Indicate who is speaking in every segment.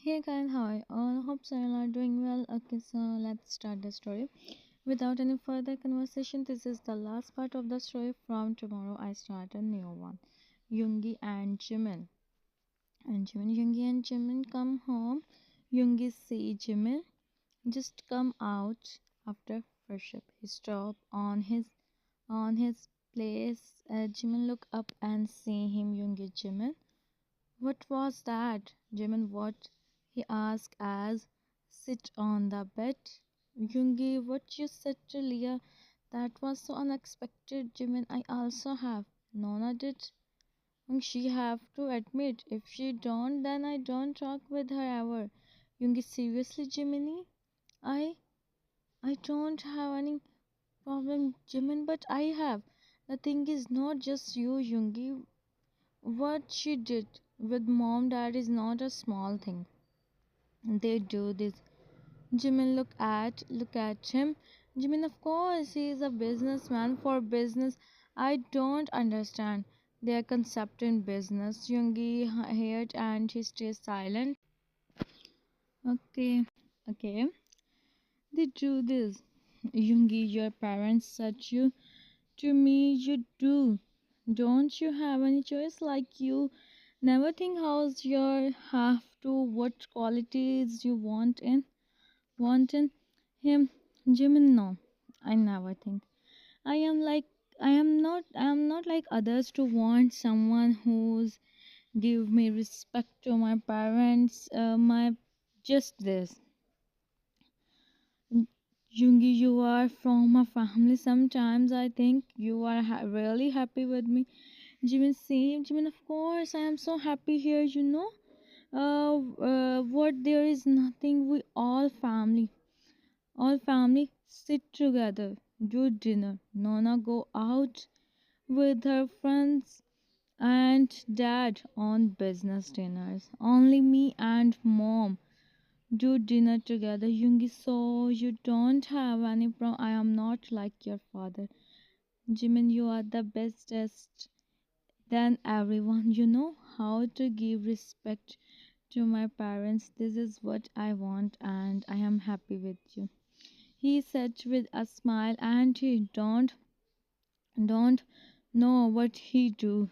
Speaker 1: Hey guys, how are you all? Hope so you are doing well. Okay, so let's start the story. Without any further conversation, this is the last part of the story. From tomorrow, I start a new one. YoOngI and Jimin. YoOngI and Jimin come home. YoOngI see Jimin just come out after worship. He stop on his place. Jimin look up and see him. YoOngI, Jimin. What was that? Jimin, what? He asked as sit on the bed. Yoongi, what you said to Leah? That was so unexpected. Jimin, I also have. Nona did. She have to admit. If she don't, then I don't talk with her ever. Yoongi, seriously, Jiminy? I I don't have any problem, Jimin, but I have. The thing is not just you, Yoongi. What she did with mom dad is not a small thing. They do this. Jimin look at him. Jimin, of course, he is a businessman for business. I don't understand their concept in business. Yoongi heard and he stays silent. Okay, okay. They do this. Yoongi, your parents said you to me you do. Don't you have any choice? Like you never think how's your have to what qualities you want in him. Jimin, no. I never think. I am like I am not like others to want someone who's give me respect to my parents. My just this. Jungi, you are from a family. Sometimes I think you are really happy with me. Jimin, same. Jimin, of course, I am so happy here. What there is nothing. We all family sit together, do dinner. Nona go out with her friends and dad on business dinners. Only me and mom do dinner together. Yoongi, so you don't have any problem. I am not like your father. Jimin, you are the bestest than everyone. You know how to give respect to my parents. This is what I want, and I am happy with you. He said with a smile, and he don't know what he do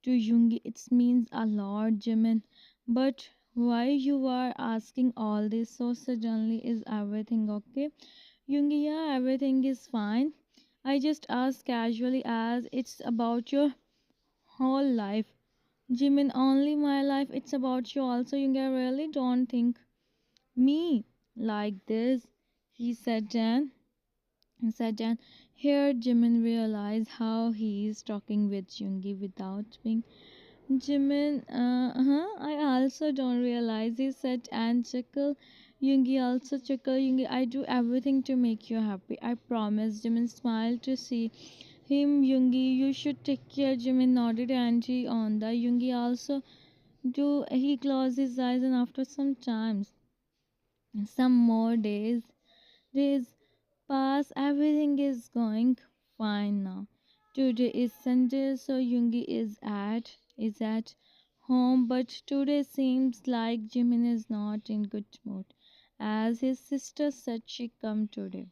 Speaker 1: to Yoongi. It means a lot, Jimin. But why you are asking all this so suddenly? Is everything okay? Yoongi, yeah, everything is fine. I just asked casually as it's about your whole life. Jimin, only my life. It's about you also. Yoongi, I really don't think me like this. He said then. Here Jimin realized how he is talking with Yoongi without being Jimin, I also don't realize, he said and chuckle. Yoongi also chuckle. Yoongi, I do everything to make you happy. I promise. Jimin smiled to see him. Yoongi, you should take care. Jimin nodded and he on the Yoongi also do. He closed his eyes and after some more days pass. Everything is going fine now. Today is Sunday, so Yoongi is at home, but today seems like Jimin is not in good mood. As his sister said she come today.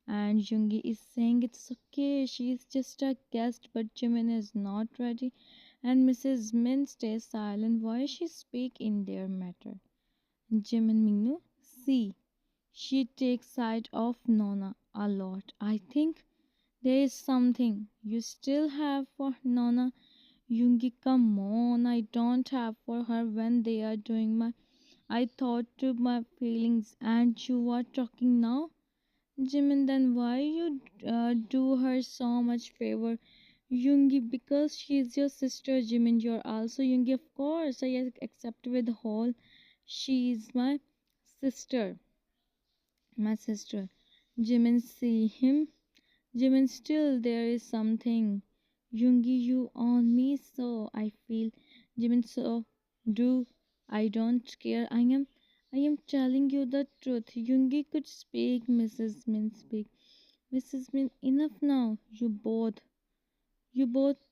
Speaker 1: And Yoongi is saying it's okay, she is just a guest, but Jimin is not ready. And Mrs. Min stays silent. Why she speak in their matter? Jimin Mingnu, see, she takes side of Nona a lot. I think there is something you still have for Nona. Yoongi, come on, I don't have for her when they are doing my. I thought to my feelings, and you are talking now, Jimin. Then why you do her so much favor, Yoongi? Because she is your sister, Jimin. You're also Yoongi, of course. I accept with whole. She is my sister. Jimin, see him. Jimin, still there is something. Yoongi, you on me, so I feel. Jimin, so do. I don't care. I am telling you the truth. Yoongi could speak. Mrs. Min speak. Mrs. Min, enough now. You both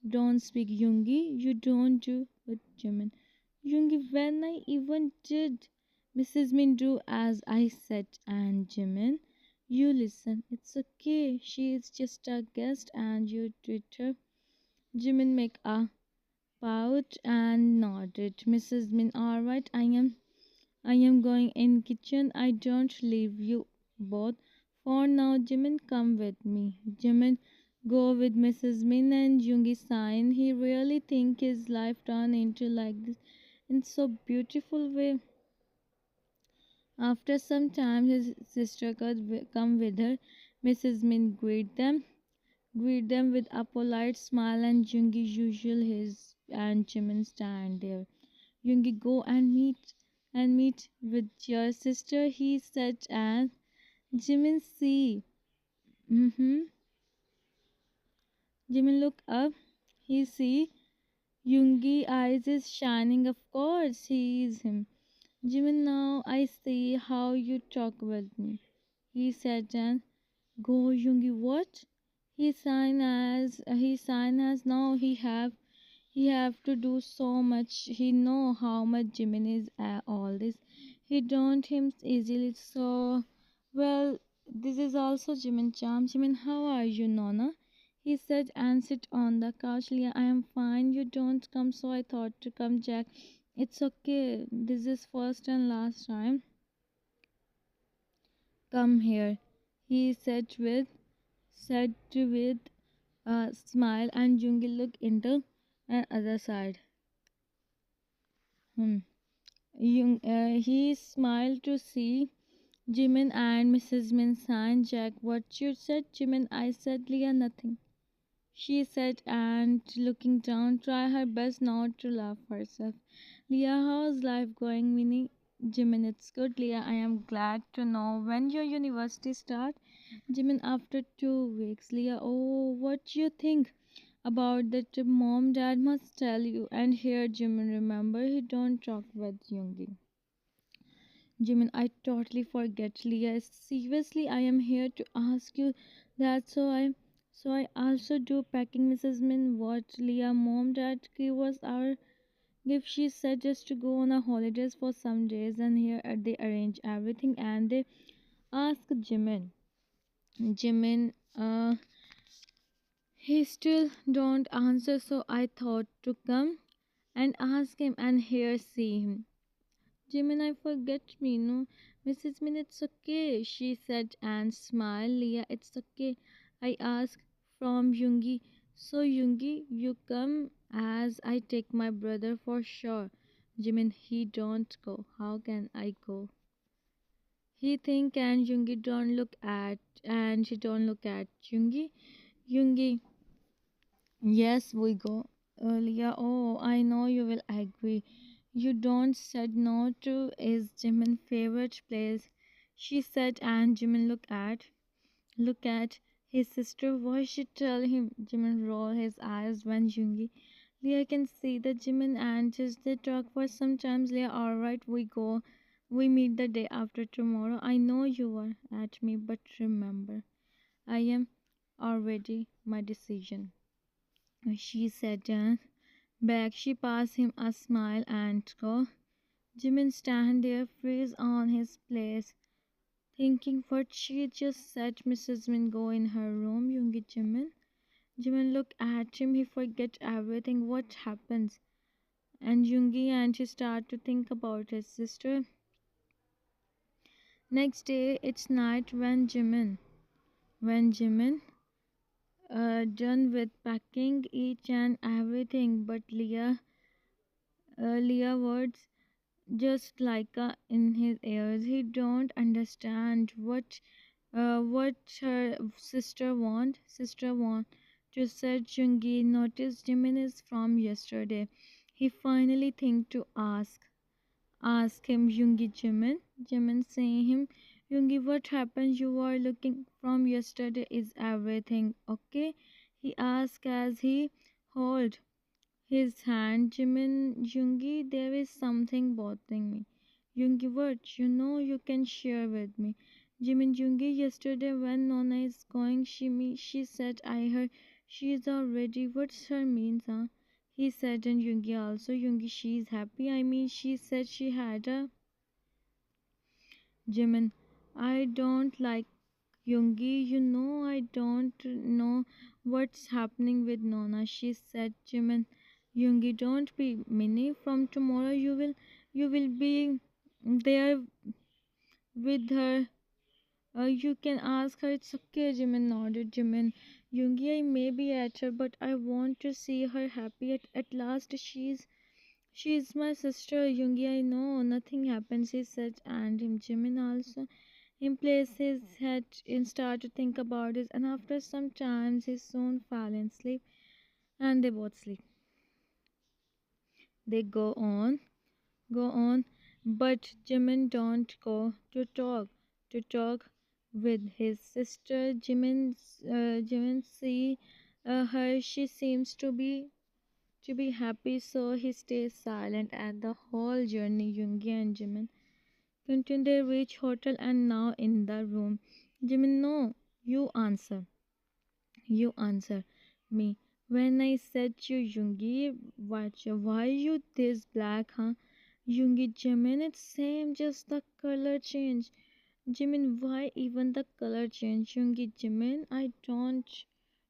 Speaker 1: don't speak. Yoongi, you don't do. But Jimin, Yoongi, when I even did. Mrs. Min, do as I said, and Jimin, you listen. It's okay. She is just a guest, and you treat her. Jimin make a pout and nodded. Mrs. Min, all right, I am going in kitchen. I don't leave you both. For now, Jimin, come with me. Jimin go with Mrs. Min and Yoongi sign. He really think his life turned into like this in so beautiful way. After some time, his sister could come with her. Mrs. Min greet them with a polite smile, and Yoongi usual his and Jimin stand there. Yoongi, go and meet with your sister, he said, and Jimin see. Mm-hmm. Jimin look up. He see Yoongi eyes is shining. Of course, he is him. Jimin, now I see how you talk with me. He said, and go, Yoongi. What? He sign as now he have to do so much. He know how much Jimin is all this. He don't him easily. So well, this is also Jimin charm. Jimin, how are you, Nona? He said and sit on the couch. Leah, I am fine. You don't come, so I thought to come, Jack. It's okay. This is first and last time. Come here. He said with a smile, and Jungi looked into another side. Hmm. He smiled to see Jimin and Mrs. Min sign. Jack, what you said, Jimin? I said, Leah, nothing. She said, and looking down, try her best not to laugh herself. Leah, how's life going, Minnie? Jimin, it's good, Leah. I am glad to know when your university start. Jimin, after 2 weeks. Leah, oh, what do you think about that? Mom, Dad must tell you. And here, Jimin, remember, he don't talk with Yoongi. Jimin, I totally forget. Leah, seriously, I am here to ask you that. So I also do packing, Mrs. Min. What? Leah, Mom, Dad give us our gift. She said just to go on a holidays for some days, and here they arrange everything, and they ask Jimin. Jimin, he still don't answer, so I thought to come and ask him, and here see him. Jimin, I forget me, no. Mrs. Min, it's okay, she said and smiled. Leah, it's okay. I asked from Yoongi. So Yoongi, you come as I take my brother for sure. Jimin, he don't go. How can I go? He think and Yoongi don't look at and she don't look at Yoongi. Yoongi, yes, we go. Earlier, oh, I know you will agree. You don't said no to is Jimin's favorite place. She said, and Jimin look at his sister. What should tell him? Jimin roll his eyes when Jungi. Leah can see that Jimin and just they talk for sometimes. Leah, alright, we go. We meet the day after tomorrow. I know you are at me, but remember, I am already my decision. She said back. She passed him a smile and go. Jimin stand there, freeze on his place, thinking what she just said. Mrs. Min go in her room. Yoongi, Jimin. Jimin look at him. He forget everything. What happens? And Yoongi and she start to think about his sister. Next day, it's night when Jimin done with packing each and everything, but Leah words just like in his ears. He don't understand what her sister want to said. Jungi noticed Jimin is from yesterday. He finally think to ask him. Jungi, Jimin saying him, Jungi, what happened? You are looking from yesterday. Is everything okay? He asked as he hold his hand. Jimin, Jungi, there is something bothering me. Jungi, what? You know you can share with me. Jimin, Jungi, yesterday when Nona is going, she said I heard she is already. What's her means, huh? He said, and Jungi also. Jungi, she is happy. I mean, she said she had a Jimin, I don't like Yoongi. You know I don't know what's happening with Nona. She said, Jimin, Yoongi, don't be mini. From tomorrow you will be there with her. You can ask her. It's okay. Jimin nodded. Jimin, Yoongi, I may be at her, but I want to see her happy. At last, she's my sister. Yoongi, I know nothing happens. He said, and him. Jimin also. He placed his head and started to think about it, and after some time, he soon fell in sleep, and they both sleep. They go on, but Jimin don't go to talk with his sister. Jimin see her. She seems to be happy, so he stays silent. And the whole journey, Yoongi and Jimin continue. They reach hotel and now in the room. Jimin, no, you answer. You answer me. When I said you, Yoongi, why you this black, huh? Yoongi, Jimin, it's same, just the color change. Jimin, why even the color change? Yoongi, Jimin, I don't.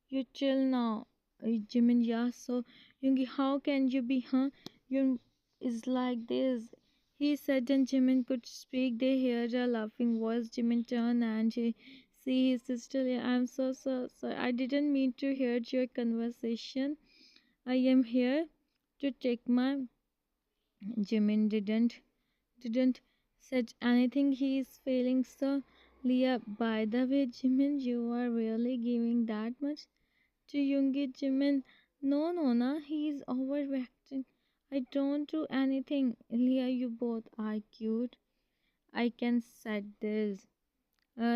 Speaker 1: You chill now. Jimin, yeah, so Yoongi, how can you be, huh? You is like this. He said, and Jimin could speak. They heard a laughing voice. Jimin turned and he see his sister. "Yeah, I'm so sorry. I didn't mean to hear your conversation. I am here to take my. Jimin didn't said anything. He is feeling so. Leah, by the way, Jimin, you are really giving that much to Yoongi. Jimin, no, no, no, he's overreacting. I don't do anything. Leah, you both are cute. I can set this.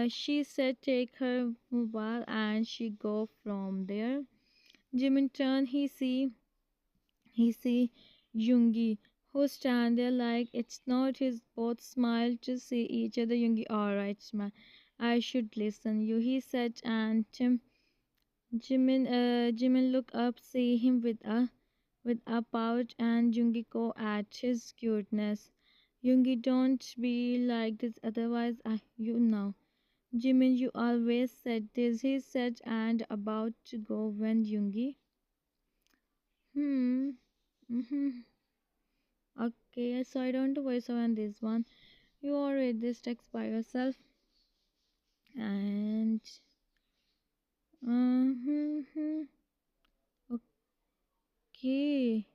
Speaker 1: She said take her mobile and she go from there. Jimin turn, he see Yoongi who stand there like it's not his. Both smile to see each other. Yoongi, alright, smile. I should listen you, he said, and Jimin look up, see him with a pouch, and Yoongi go at his cuteness. Yoongi, don't be like this, otherwise you know. Jimin, you always said this, he said, and about to go when Yoongi. Hmm. Mm-hmm. Okay, so I don't voice over on this one. You all read this text by yourself. And mm-hmm. Okay.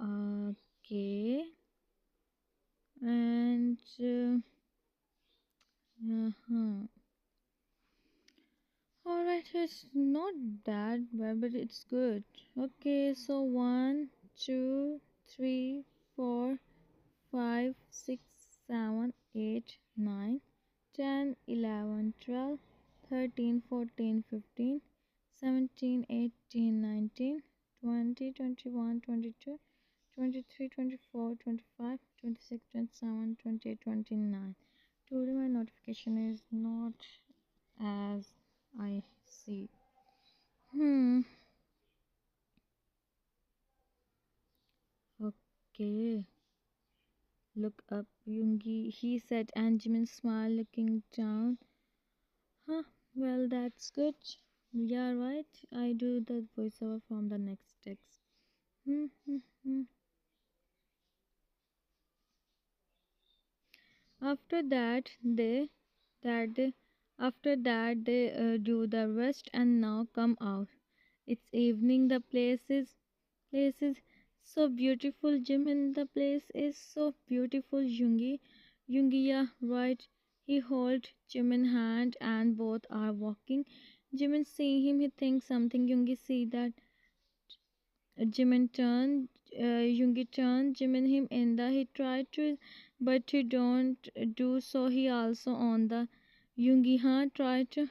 Speaker 1: Okay. And uh-huh. Alright, it's not that bad, but it's good. Okay, so 1, 2, 3, 4, 5, 6, 7, 8, 9, 10, 11, 12, 13, 14, 15, 17, 18, 19, 20, 21, 22, 23, 24, 25, 26, 27, 28, 29. Today my notification is not as I see. Hmm. Okay. Look up, Yoongi, he said, and Jimin smiled, looking down. Huh, well, that's good. Yeah, right. I do the voiceover from the next text. Hmm, hmm, hmm. After that they, after that they do the rest and now come out. It's evening. The place is so beautiful. Jimin, the place is so beautiful. Yoongi, yeah, right. He hold Jimin hand and both are walking. Jimin see him, he thinks something. Yoongi see that Jimin turned, Yoongi turned Jimin him in the. He tried to, but he don't do so. He also on the Yoongi, huh? Try to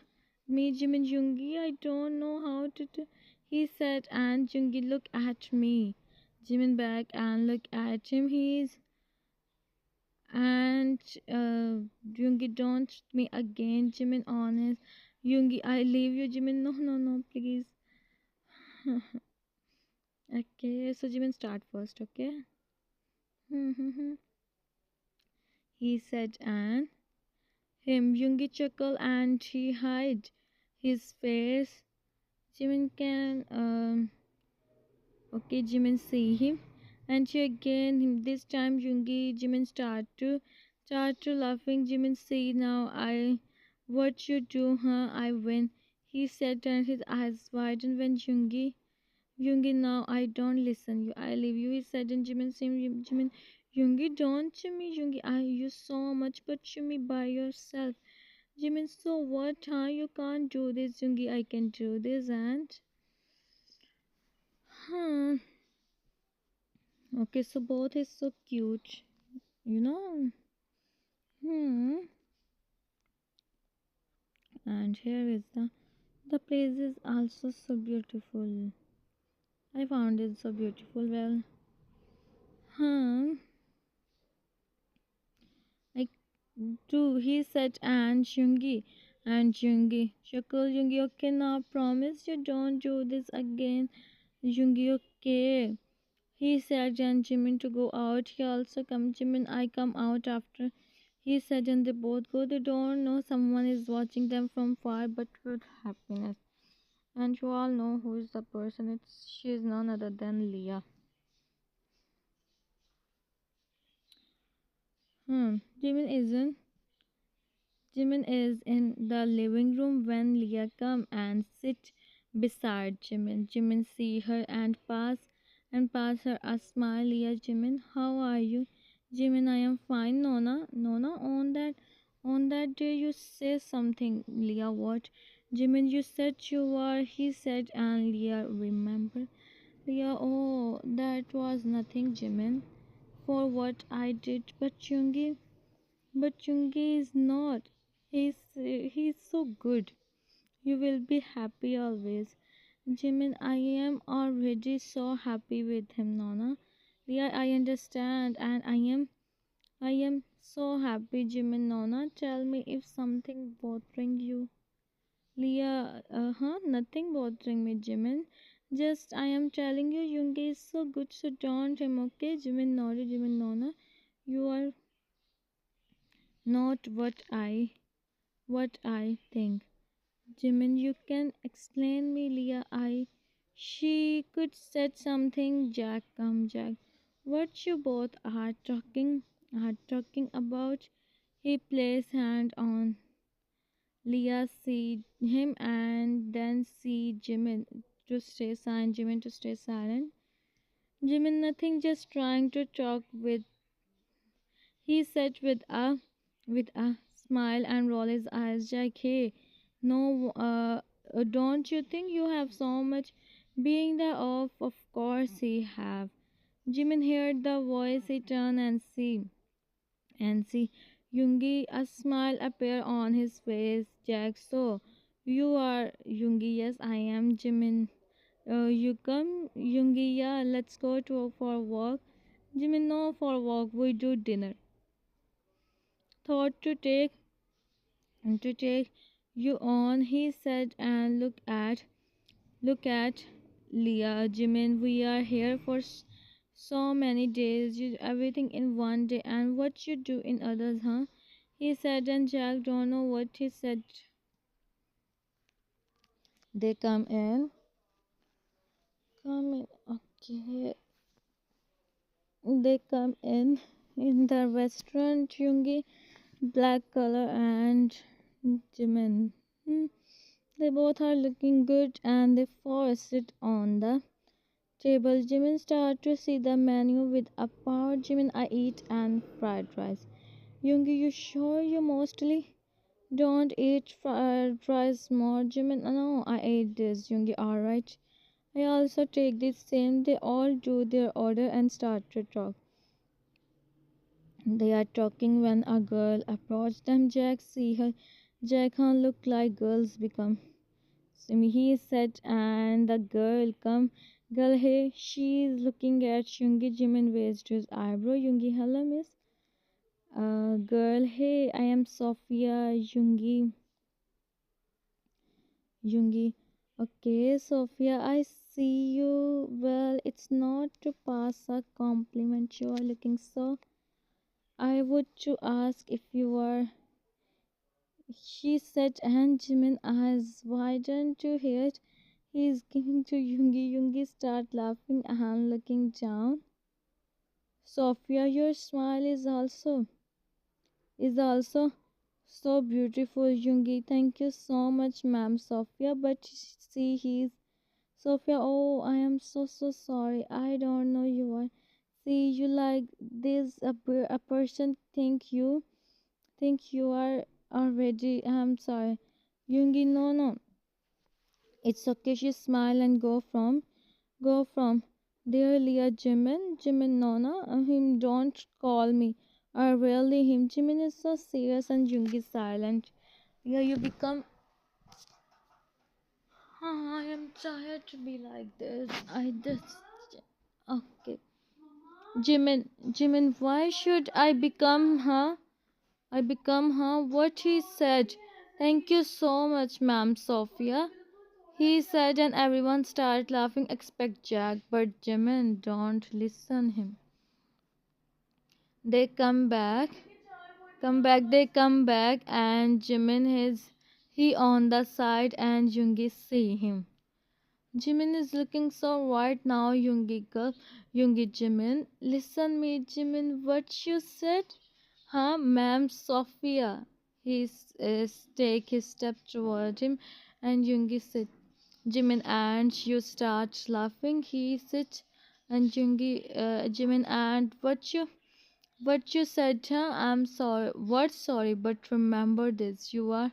Speaker 1: me, Jimin, Yoongi. I don't know how to do. He said, and Yoongi look at me. Jimin back and look at him. He's and Yoongi don't me again. Jimin honest. Yoongi, I leave you. Jimin, no, no, no, please. Okay, so Jimin start first, okay? He he said, and him. Yoongi chuckled and he hid his face. Jimin can okay, Jimin see him, and she again him. This time, Jimin start to laughing. Jimin see now I, what you do, huh? I win. He said, and his eyes widened when Yoongi, now I don't listen you. I leave you. He said, and Jimin see Jimin. Yoongi, don't to me, Yoongi. I you so much, but to me by yourself. Jimin, so what, huh? You can't do this, Yoongi. I can do this, and huh. Okay, so both is so cute, you know. Hmm. And here is the place is also so beautiful. I found it so beautiful. Well, hmm. I do. He said, and Jungi, Shakul Jungi. Okay, now promise you don't do this again, Jungi. Okay. He said, and Jimin to go out. He also come. Jimin, I come out after. He said, and they both go. They don't know someone is watching them from far, but with happiness. And you all know who is the person. It's she is none other than Leah. Jimin isn't. Jimin is in the living room when Leah come and sit beside Jimin. Jimin see her and pass her a smile. Leah, Jimin, how are you? Jimin, I am fine. Nona, Nona, on that day you say something. Leah, what? Jimin, you said you were. He said, and Leah remember. Leah, oh, that was nothing, Jimin, for what I did. But Chungi is not. He's so good. You will be happy always. Jimin, I am already so happy with him, Nona. Yeah, I understand, and I am so happy, Jimin. Nona, tell me if something bothering you. Leah, nothing bothering me, Jimin. Just I am telling you, Yoongi is so good, so don't him, okay? Jimin nodded. Jimin, Nona, you are not what I think. Jimin, you can explain me, Leah. She could said something. Jack, come, Jack. What you both are talking about? He placed hand on Leah, see him, and then see Jimin to stay silent. Jimin, nothing, just trying to talk with. He said with a smile and roll his eyes. Jack, hey, no, don't you think you have so much being there off? Of course he have. Jimin heard the voice. He turned and see Yoongi. A smile appear on his face. Jack, so you are Yoongi? Yes, I am. Jimin, you come, Yoongi? Yeah, let's go for a walk. Jimin, no, for a walk. We do dinner. Thought to take you on, he said, and look at Leah. Jimin, we are here for so many days. You everything in one day, and what you do in others, huh? He said, and Jack don't know what he said. They come in. Okay, they come in the restaurant. Yoongi, black color, and Jimin. Hmm. They both are looking good and they forced it on the table. Jimin started to see the menu with a power. Jimin, I eat and fried rice. Yoongi, you sure you mostly don't eat fried rice more? Jimin, no, I ate this. Yoongi, alright. I also take this same. They all do their order and start to talk. They are talking when a girl approached them. Jack see her. Jack look like girls become. He said, and the girl come. Girl, hey, she's looking at Yoongi. Jimin raised his eyebrow. Yoongi, hello, miss. Girl, hey, I am Sophia. Yoongi. Okay, Sophia, I see you. Well, it's not to pass a compliment. You are looking so. I would to ask if you are, she said, and Jimin eyes widened to hear it. He is giving to Yoongi. Yoongi start laughing and looking down. Sophia, your smile is also so beautiful, Yoongi. Thank you so much, ma'am, Sophia. But see, he's Sophia. Oh, I am so sorry. I don't know you are. See, you like this. A person think you are already. I'm sorry, Yoongi. No, no, it's okay. She smile and go from dear Leah Jimin Nona, him don't call me. Or really him. Jimin is so serious and Jung is silent. Yeah, you become. Oh, I am tired to be like this. I just. Okay. Jimin, why should I become her? I become her. What he said. Thank you so much, ma'am Sophia. He said, and everyone started laughing except Jack. But Jimin, don't listen him. They come back, and Jimin is he on the side, and Yoongi see him. Jimin is looking so white now, Yoongi girl. Yoongi, Jimin, listen me, Jimin, what you said? Huh, ma'am, Sophia. He take his step toward him, and Yoongi sit. Jimin and you start laughing. He sit, and Jimin and what you said, huh? I'm sorry. What sorry? But remember this. You are.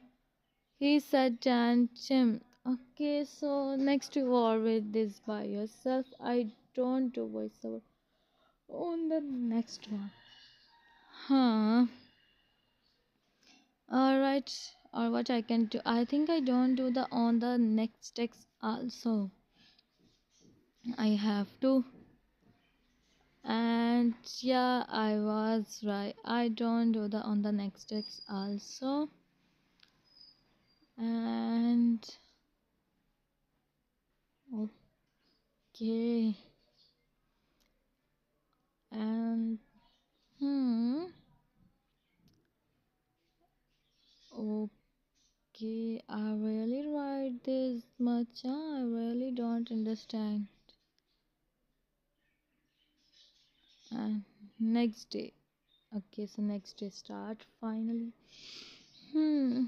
Speaker 1: He said, and Jim. Okay, so next you always this by yourself. I don't do voiceover. On the next one. Huh. Alright. Or what I can do. I think I don't do the on the next text also. I have to. And yeah, I was right. I don't do the on the next text also. And okay, and okay, I really write this much, huh? I really don't understand. And next day, okay, so next day start finally. Hmm,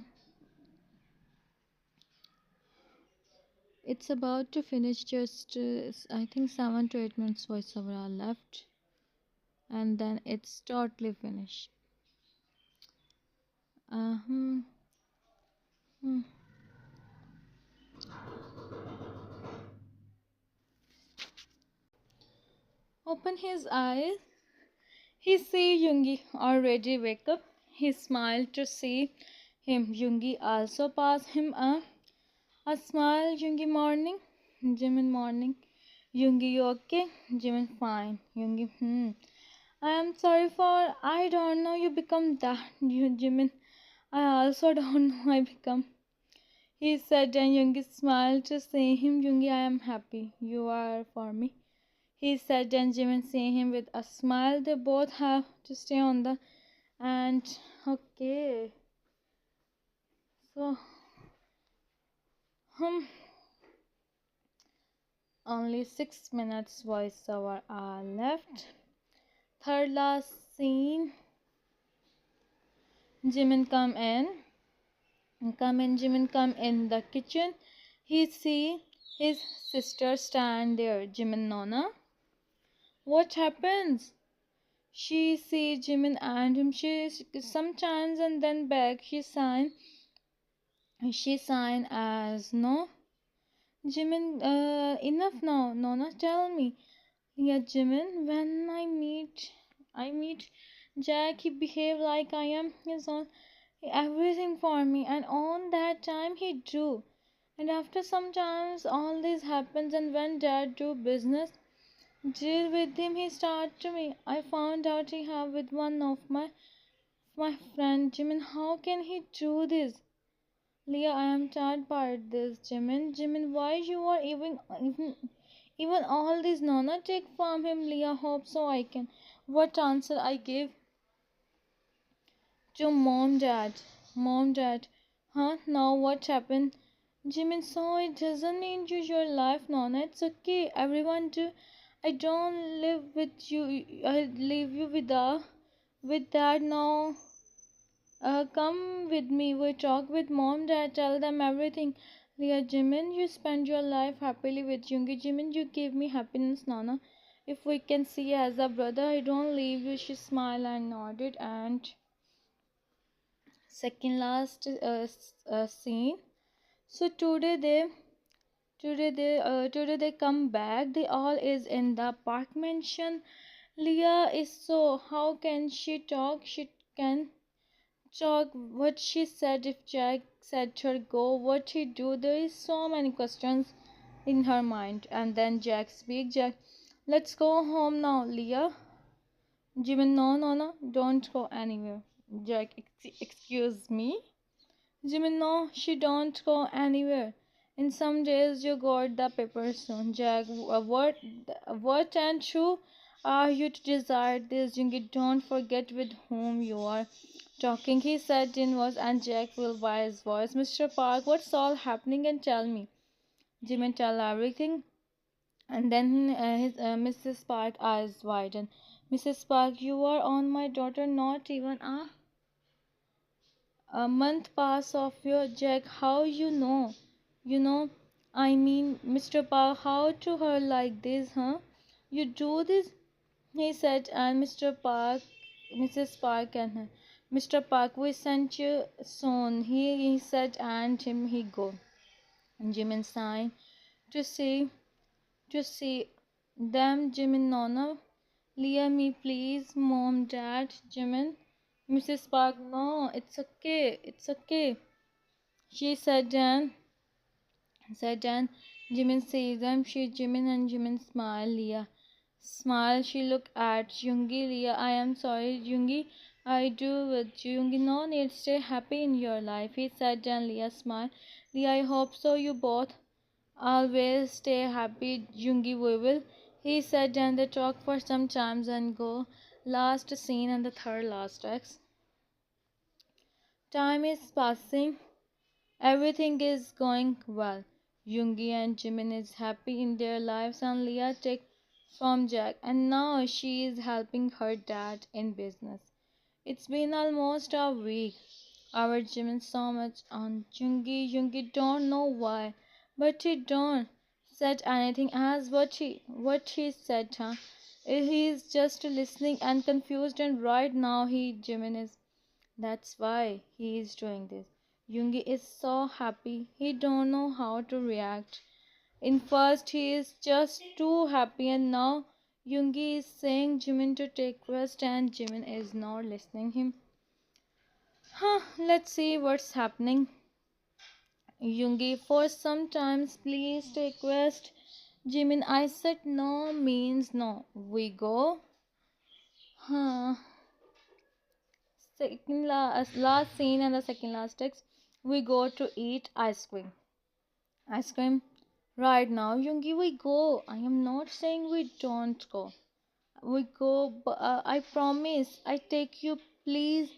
Speaker 1: it's about to finish. Just I think 7 to 8 minutes voiceover are left, and then it's totally finished. Uh, hmm, hmm. Open his eyes. He see Yoongi already wake up. He smiled to see him. Yoongi also passed him a smile. Yoongi morning. Jimin morning. Yoongi you okay? Jimin fine. Yoongi I am sorry for I don't know you become that. You Jimin I also don't know I become. He said and Yoongi smiled to see him. Yoongi I am happy. You are for me. He said and Jimin seeing him with a smile. They both have to stay on the and okay. So hmm only 6 minutes voiceover are left. Third last scene. Jimin Jimin come in the kitchen. He see his sister stand there. Jimin Nona. What happens? She see Jimin and him. She sometimes and then back. She sign as no. Jimin, enough now. Nona, tell me. Yeah, Jimin, when I meet Jack, he behave like I am his own everything for me, and on that time he do. And after sometimes all this happens, and when Dad do business deal with him, he start to me. I found out he have with one of my friend Jimin. How can he do this? Leah, I am tired by this, Jimin. Jimin, why you are even all this Nana take from him? Leah, hope so I can. What answer I give? to mom, dad. Huh? Now what happened? Jimin, so it doesn't mean your life, Nona. It's okay. Everyone do. I don't live with you. I leave you with that now. Come with me. We talk with mom, dad. Tell them everything. Leah, Jimin, you spend your life happily with Yoongi. Jimin, you give me happiness, Nana. If we can see as a brother, I don't leave you. She smiled and nodded. And second last scene. So today they come back. They all is in the park mansion. Leah is so. How can she talk? She can talk. What she said if Jack said her go, what he do? There is so many questions in her mind. And then Jack speak. Jack, let's go home now, Leah. Jimin, no, don't go anywhere. Jack, excuse me. Jimin, no, she don't go anywhere. In some days you got the paper soon. Jack, what and who are you to decide this? Jingy, don't forget with whom you are talking. He said in was and Jack will by his voice. Mr. Park, what's all happening and tell me. Jimin tell everything. And then Mrs. Park eyes widen. Mrs. Park, you are on my daughter, not even a month pass of your Jack. How you know? You know, I mean, Mr. Park, how to her like this, huh? You do this? He said, and Mr. Park, Mrs. Park and her. Mr. Park, we sent you soon. He said, and him he go. And Jimin signed to see them. Jimin, Nona, Leah me please, mom, dad, Jimin. Mrs. Park, no, it's okay. She said, Jimin sees them. She, Jimin and Jimin smile. Leah smile. She look at Yoongi. Leah, I am sorry, Yoongi. I do with you. Yoongi, no need. Stay happy in your life. He said, and Leah smile. Leah, I hope so. You both always stay happy. Yoongi, we will. He said, and they talk for some times and go. Last scene and the third last text. Time is passing. Everything is going well. Yoongi and Jimin is happy in their lives and Leah take from Jack and now she is helping her dad in business. It's been almost a week. Our Jimin so much on Yoongi. Yoongi don't know why, but he don't said anything as what he said, huh? He is just listening and confused and right now Jimin is that's why he is doing this. Yoongi is so happy. He don't know how to react. In first he is just too happy and now Yoongi is saying Jimin to take rest and Jimin is not listening him. Let's see what's happening. Yoongi for sometimes please take rest. Jimin I said no means no. We go. Huh. Last scene and the second last text. We go to eat ice cream. Ice cream. Right now, Yoongi, we go. I am not saying we don't go. We go, but I promise. I take you, please.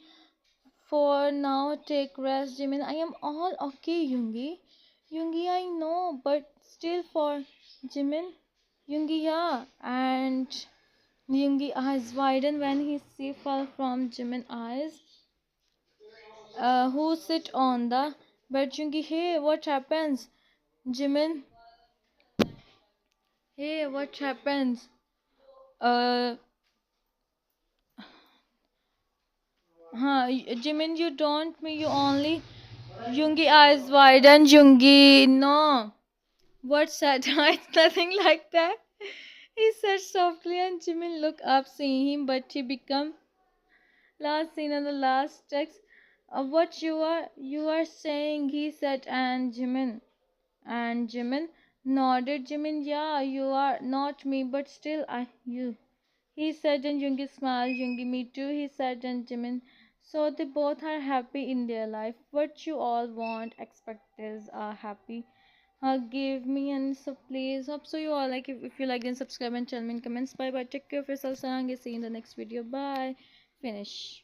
Speaker 1: For now, take rest, Jimin. I am all okay, Yoongi. Yoongi, I know, but still for Jimin. Yoongi, yeah. And Yoongi eyes widen when he see fall from Jimin eyes. Who sit on the bed? Yoongi, hey, what happens? Jimin, hey, what happens? Uh, Jimin, you don't me, you only. Yoongi eyes wide and Yoongi, no. What's that? It's nothing like that. He said softly, and Jimin looked up, seeing him, but he become last scene on the last text. What you are saying? He said, and Jimin nodded. Jimin, yeah, you are not me, but still, you. He said, and Yoongi smiled. Yoongi, me too, he said, and Jimin. So they both are happy in their life. What you all want, expect is happy. Give me and so please. Hope so you all like. If you like, then subscribe and tell me in comments. Bye bye. Take care of yourselves and I'll see you in the next video. Bye. Finish.